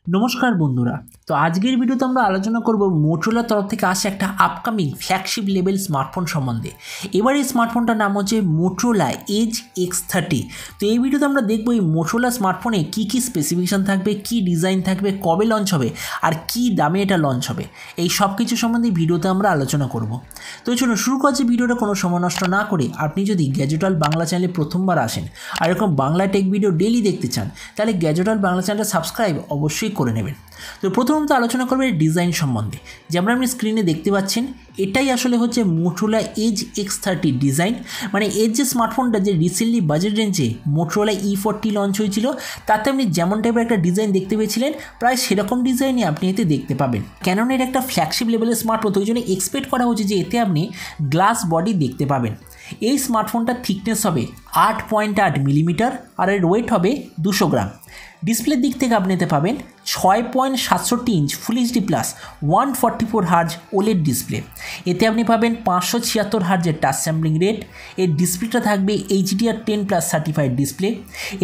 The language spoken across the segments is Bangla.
নমস্কার বন্ধুরা। তো আজকের ভিডিওতে আমরা আলোচনা করব মোটোরোলার তরফ থেকে আসা একটা আপকামিং ফ্ল্যাগশিপ লেভেল স্মার্টফোন সম্বন্ধে। এবার এই স্মার্টফোনটার নাম হচ্ছে মোটোরোলা এজ X30। তো এই ভিডিওতে আমরা দেখব এই মোটোরোলা স্মার্টফোনে কী কী স্পেসিফিকেশান থাকবে, কী ডিজাইন থাকবে, কবে লঞ্চ হবে আর কী দামে এটা লঞ্চ হবে, এই সব কিছু সম্বন্ধে ভিডিওতে আমরা আলোচনা করব। তো চলুন শুরু করছি ভিডিওটা কোনো সময় নষ্ট না করে। আপনি যদি গ্যাজেট ওয়ার্ল্ড বাংলা চ্যানেলে প্রথমবার আসেন আর এরকম বাংলা টেক ভিডিও ডেইলি দেখতে চান, তাহলে গ্যাজেট ওয়ার্ল্ড বাংলা চ্যানেলটা সাবস্ক্রাইব অবশ্যই করে নেবেন। তো প্রথমত আলোচনা করবে ডিজাইন সম্বন্ধে। যেমন আপনি স্ক্রিনে দেখতে পাচ্ছেন, এটাই আসলে হচ্ছে মোটোরোলা এজ X30 ডিজাইন। মানে এর যে স্মার্টফোনটা যে রিসেন্টলি বাজেট রেঞ্জে মোটোরোলা E40 লঞ্চ হয়েছিল, তাতে আপনি যেমন টাইপের একটা ডিজাইন দেখতে পেয়েছিলেন, প্রায় সেরকম ডিজাইনই আপনি এতে দেখতে পাবেন। কেননা এর একটা ফ্ল্যাগশিপ লেভেলের স্মার্টফোন, তো ওই জন্য এক্সপেক্ট করা হচ্ছে যে এতে আপনি গ্লাস বডি দেখতে পাবেন। এই স্মার্টফোনটার থিকনেস হবে 8.8 মিলিমিটার আর এর ওয়েট হবে 200 গ্রাম। ডিসপ্লের দিক থেকে আপনি এতে পাবেন 6.67 inch full HD plus 144 hertz OLED display. এতে আপনি পাবেন 576 হার্জের টাচ স্যাম্পলিং রেট। এর ডিসপ্লেটা থাকবে HDR10+ সার্টিফাইড ডিসপ্লে।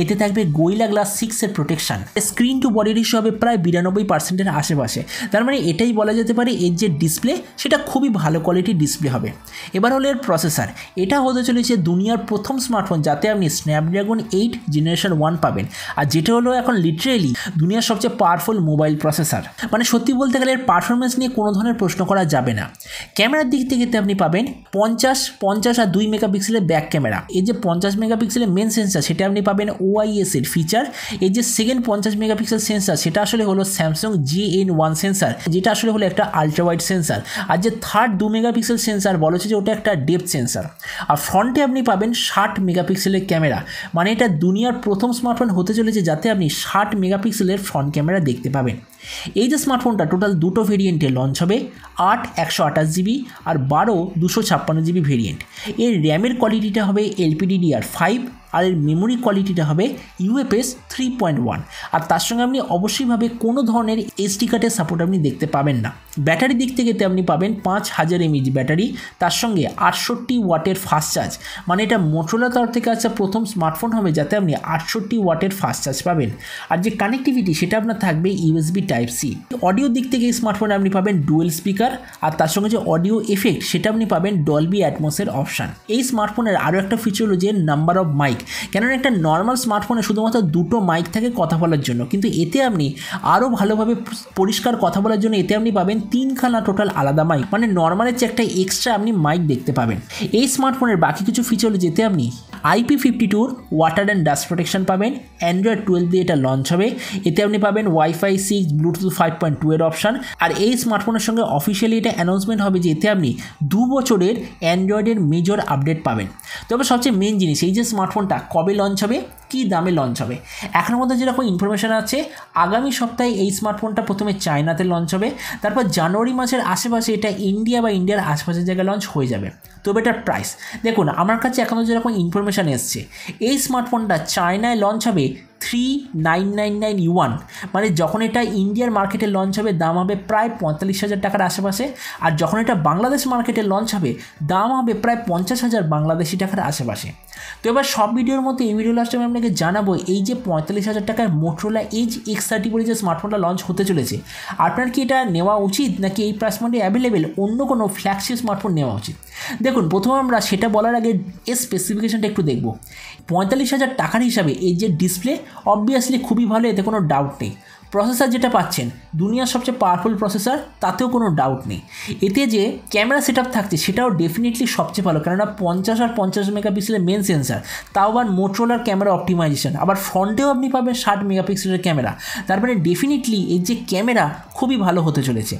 এতে থাকবে গোরিলা গ্লাস 6-এর protection. Screen to body ratio হবে প্রায় 92%-এর আশেপাশে। তার মানে এটাই বলা যেতে পারে এর যে ডিসপ্লে সেটা খুবই ভালো কোয়ালিটির ডিসপ্লে হবে। এবার হলো এর প্রসেসর। এটা হতে চলেছে দুনিয়ার প্রথম স্মার্টফোন যাতে আপনি স্ন্যাপড্রাগন 8 জেনারেশন 1 পাবেন, আর যেটা হলো এখন লিটারেলি দুনিয়ার সবচেয়ে পাওয়ারফুল মোবাইল প্রসেসর। মানে সত্যি বলতে গেলে এর পারফরমেন্স নিয়ে কোনো ধরনের প্রশ্ন করা যাবে না। ক্যামেরার দিক থেকে আপনি পাবেন 50 আর 2 মেগাপিক্সেলের ব্যাক ক্যামেরা। এই যে 50 মেগাপিক্সেলের মেন সেন্সার সেটা আপনি পাবেন OIS এর ফিচার। এই যে সেকেন্ড 50 মেগাপিক্সেল সেন্সার সেটা আসলে হলো স্যামসাং GN1 সেন্সার, যেটা আসলে হলো একটা আলট্রা ওয়াইড সেন্সার। আর যে থার্ড 2 মেগাপিক্সেল সেন্সার বলা হচ্ছে যে ওটা একটা ডেপথ সেন্সার। আর ফ্রন্টে আপনি পাবেন 60 মেগাপিক্সেলের ক্যামেরা। মানে এটা দুনিয়ার প্রথম স্মার্টফোন হতে চলেছে যাতে আপনি 60 মেগাপিক্সেলের ফ্রন্ট ক্যামেরা দেখতে পাবেন। এই যে স্মার্টফোনটা টোটাল দুটো ভেরিয়েন্টে লঞ্চ হবে, 8 128 জিবি আর 12 256 জিবি ভেরিয়েন্ট। এর র্যামের কোয়ালিটিটা হবে LPDDR5 আর এর মেমোরি কোয়ালিটিটা হবে UFS 3.1। আর তার সঙ্গে আপনি অবশ্যইভাবে কোনো ধরনের SD কার্ডের সাপোর্ট আপনি দেখতে পাবেন না। ব্যাটারি দিক থেকে আপনি পাবেন 5000 mAh ব্যাটারি, তার সঙ্গে 68 ওয়াটের ফাস্ট চার্জ। মানে এটা মোটোরোলার তরফ থেকে আসা প্রথম স্মার্টফোন হবে যাতে আপনি 68 ওয়াটের ফাস্ট চার্জ পাবেন। আর যে কানেক্টিভিটি সেটা আপনার থাকবে USB Type-C। অডিও দিক থেকে এই স্মার্টফোনে আপনি পাবেন ডুয়েল স্পিকার, আর তার সঙ্গে যে অডিও এফেক্ট সেটা আপনি পাবেন ডলবি অ্যাটমসের অপশান। এই স্মার্টফোনের আরও একটা ফিচার হলো যে নাম্বার অফ মাইক। কেননা একটা নর্মাল স্মার্টফোনে শুধুমাত্র দুটো মাইক থাকে কথা বলার জন্য, কিন্তু এতে আপনি আরও ভালোভাবে পরিষ্কার কথা বলার জন্য এতে আপনি পাবেন 3খানা টোটাল আলাদা মাইক। মানে নর্মালের চেয়ে একটা এক্সট্রা আপনি মাইক দেখতে পাবেন। এই স্মার্টফোনের বাকি কিছু ফিচার হলো যেতে আপনি IP52 water and dust protection পাবেন। অ্যান্ড্রয়েড 12 দিয়ে এটা লঞ্চ হবে। এতে আপনি পাবেন Wi-Fi 6 ব্লুটুথ 5.2 এর অপশান। আর এই স্মার্টফোনের সঙ্গে অফিসিয়ালি এটা অ্যানাউন্সমেন্ট হবে যে এতে আপনি 2 বছরের অ্যান্ড্রয়েডের মেজর আপডেট পাবেন। তবে সবচেয়ে মেন জিনিস, এই যে স্মার্টফোনটা কবে লঞ্চ হবে, কী দামে লঞ্চ হবে, এখনের মধ্যে যেরকম ইনফরমেশান আছে আগামী সপ্তাহে এই স্মার্টফোনটা প্রথমে চায়নাতে লঞ্চ হবে, তারপর জানুয়ারি মাসের আশেপাশে এটা ইন্ডিয়া বা ইন্ডিয়ার আশেপাশের জায়গায় লঞ্চ হয়ে যাবে। তবে এটার প্রাইস দেখুন, আমার কাছে এখনও যেরকম ইনফরমেশান এসছে এই স্মার্টফোনটা চায়নায় লঞ্চ হবে 3999 ইউয়ান। মানে যখন এটা ইন্ডিয়ার মার্কেটে লঞ্চ হবে দাম হবে প্রায় 45,000 টাকার আশেপাশে, আর যখন এটা বাংলাদেশ মার্কেটে লঞ্চ হবে দাম হবে প্রায় 50,000 বাংলাদেশি টাকার আশেপাশে। তো এবার সব ভিডিওর মধ্যে এই ভিডিও লাস্টে আমি আপনাকে জানাবো এই যে 45,000 টাকায় মোটোরোলা এজ X30 বলে যে স্মার্টফোনটা লঞ্চ হতে চলেছে, আপনার কি এটা নেওয়া উচিত নাকি এই প্রাইস পয়েন্টে অ্যাভেলেবেল অন্য কোনো ফ্ল্যাগশিপ স্মার্টফোন নেওয়া উচিত। দেখুন, প্রথমে আমরা সেটা বলার আগে এর স্পেসিফিকেশনটা একটু দেখব। 45,000 টাকার হিসাবে এই যে ডিসপ্লে অবভিয়াসলি খুবই ভালো, এতে কোনো ডাউট নেই। প্রসেসর যেটা পাচ্ছেন দুনিয়ার সবচেয়ে পাওয়ারফুল প্রসেসর, তাতেও কোনো ডাউট নেই। এতে যে ক্যামেরা সেটআপ থাকছে সেটাও ডেফিনেটলি সবচেয়ে ভালো, কেননা 50 আর 50 মেগাপিক্সেলের মেন সেন্সার, তাও আবার মোটোরোলার ক্যামেরা অপটিমাইজেশন। আবার ফ্রন্টেও আপনি পাবেন 60 মেগাপিক্সেলের ক্যামেরা। তার মানে ডেফিনেটলি এই যে ক্যামেরা খুবই ভালো হতে চলেছে।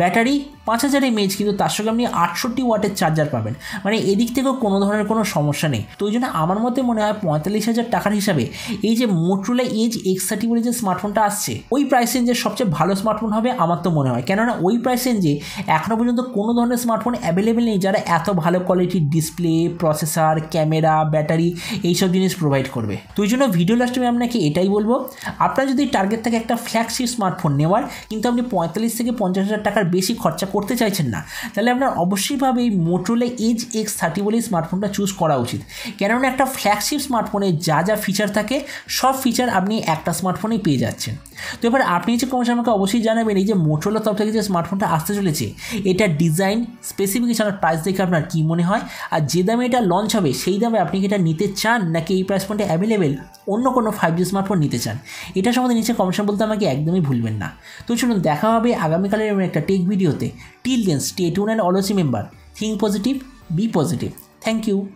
ব্যাটারি 5000 mAh, কিন্তু তার সঙ্গে আপনি 68 ওয়াটের চার্জার পাবেন। মানে এদিক থেকেও কোনো ধরনের কোনো সমস্যা নেই। তো ওই জন্য আমার মতে মনে হয় 45,000 টাকার হিসাবে এই যে মোটোরোলা এজ X30 বলে যে স্মার্টফোনটা আসছে ওই প্রাইস রেঞ্জের সবচেয়ে ভালো স্মার্টফোন হবে আমার তো মনে হয়। কেননা ওই প্রাইস রেঞ্জে এখনও পর্যন্ত কোনো ধরনের স্মার্টফোন অ্যাভেলেবেল নেই যারা এত ভালো কোয়ালিটির ডিসপ্লে, প্রসেসর, ক্যামেরা, ব্যাটারি এইসব জিনিস প্রোভাইড করবে। তো ওই জন্য ভিডিও লাস্টে আমি আপনাকে এটাই বলবো, আপনার যদি টার্গেট থাকে একটা ফ্ল্যাগশিপ স্মার্টফোন নেওয়ার, কিন্তু আপনি 45 থেকে 50,000 টাকার বেশি খরচা করতে চাইছেন না, তাহলে আপনার অবশ্যইভাবে এই মোটোরোলা এজ X30 বলে স্মার্টফোনটা চুজ করা উচিত। কেননা একটা ফ্ল্যাগশিপ স্মার্টফোনে যা যা ফিচার থাকে সব ফিচার আপনি একটা স্মার্টফোনেই পেয়ে যাচ্ছেন। তো এবার আপনি যে কমেন্টে আমাকে অবশ্যই জানাবেন এই যে মোটোরোলার তরফ থেকে যে স্মার্টফোনটা আসতে চলেছে এটা ডিজাইন স্পেসিফিকেশন আর প্রাইস দেখে আপনার কী মনে হয়, আর যে দামে এটা লঞ্চ হবে সেই দামে আপনি কি এটা নিতে চান নাকি এই প্রাইস পয়েন্টে অ্যাভেলেবেল অন্য কোনো 5G স্মার্টফোন নিতে চান। এটা সম্বন্ধে নিচে কমেন্ট বলতে আমাকে একদমই ভুলবেন না। তো চলুন দেখা হবে আগামীকালের একটা টেক ভিডিওতে। Till then stay tune and always remember think positive, be positive. Thank you.